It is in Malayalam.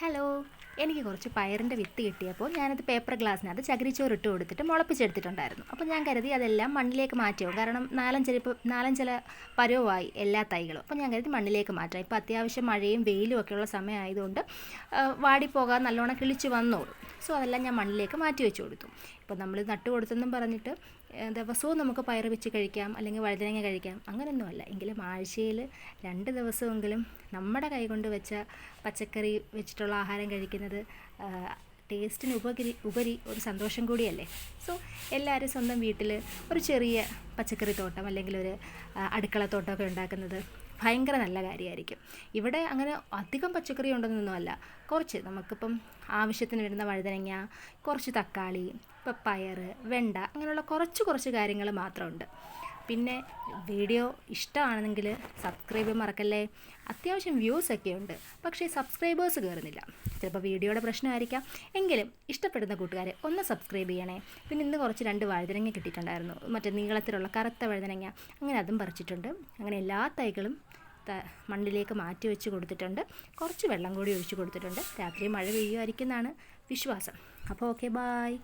ഹലോ, എനിക്ക് കുറച്ച് പയറിൻ്റെ വിത്ത് കിട്ടിയപ്പോൾ ഞാനത് പേപ്പർ ഗ്ലാസ്സിനകത്ത് ചകിരിച്ചോറ് ഇട്ട് കൊടുത്തിട്ട് മുളപ്പിച്ചെടുത്തിട്ടുണ്ടായിരുന്നു. അപ്പോൾ ഞാൻ കരുതി അതെല്ലാം മണ്ണിലേക്ക് മാറ്റുമോ, കാരണം നാലഞ്ചില പരുവമായി എല്ലാ തൈകളും. അപ്പോൾ ഞാൻ കരുതി മണ്ണിലേക്ക് മാറ്റാം. ഇപ്പോൾ അത്യാവശ്യം മഴയും വെയിലും ഒക്കെയുള്ള സമയമായതുകൊണ്ട് വാടിപ്പോകാൻ നല്ലോണം കിളിച്ച് വന്നോളും. സോ അതെല്ലാം ഞാൻ മണ്ണിലേക്ക് മാറ്റി വെച്ച് കൊടുത്തു. ഇപ്പോൾ നമ്മൾ നട്ട് കൊടുത്തെന്നും പറഞ്ഞിട്ട് ദിവസവും നമുക്ക് പയർ വെച്ച് കഴിക്കാം, അല്ലെങ്കിൽ വഴുതനങ്ങ കഴിക്കാം, അങ്ങനെയൊന്നുമല്ല. എങ്കിലും ആഴ്ചയിൽ 2 ദിവസമെങ്കിലും നമ്മുടെ കൈകൊണ്ട് വെച്ച പച്ചക്കറി വെച്ചിട്ടുള്ള ആഹാരം കഴിക്കുന്നത് ടേസ്റ്റിന് ഉപരി ഒരു സന്തോഷം കൂടിയല്ലേ. സോ എല്ലാവരും സ്വന്തം വീട്ടിൽ ഒരു ചെറിയ പച്ചക്കറി തോട്ടം അല്ലെങ്കിൽ ഒരു അടുക്കളത്തോട്ടമൊക്കെ ഉണ്ടാക്കുന്നത് ഭയങ്കര നല്ല കാര്യമായിരിക്കും. ഇവിടെ അങ്ങനെ അധികം പച്ചക്കറി ഉണ്ടെന്നൊന്നുമല്ല, കുറച്ച് നമുക്കിപ്പം ആവശ്യത്തിന് വരുന്ന വഴുതനങ്ങ, കുറച്ച് തക്കാളി, പയർ, വെണ്ട, അങ്ങനെയുള്ള കുറച്ച് കാര്യങ്ങൾ മാത്രമുണ്ട്. പിന്നെ വീഡിയോ ഇഷ്ടമാണെങ്കിൽ സബ്സ്ക്രൈബ് മറക്കല്ലേ. അത്യാവശ്യം വ്യൂസൊക്കെ ഉണ്ട്, പക്ഷേ സബ്സ്ക്രൈബേഴ്സ് കയറുന്നില്ല. ചിലപ്പോൾ വീഡിയോയുടെ പ്രശ്നമായിരിക്കാം. എങ്കിലും ഇഷ്ടപ്പെടുന്ന കൂട്ടുകാരെ ഒന്ന് സബ്സ്ക്രൈബ് ചെയ്യണേ. പിന്നെ ഇന്ന് കുറച്ച് 2 വഴുതനങ്ങ കിട്ടിയിട്ടുണ്ടായിരുന്നു, മറ്റേ നീളത്തിലുള്ള കറുത്ത വഴുതനങ്ങ. അങ്ങനെ അതും പറിച്ചിട്ടുണ്ട്. അങ്ങനെ എല്ലാ തൈകളും മണ്ണിലേക്ക് മാറ്റി വെച്ച് കൊടുത്തിട്ടുണ്ട്. കുറച്ച് വെള്ളം കൂടി ഒഴിച്ച് കൊടുത്തിട്ടുണ്ട്. രാത്രി മഴ പെയ്യുമായിരിക്കും എന്നാണ് വിശ്വാസം. അപ്പോൾ ഓക്കെ, ബായ്.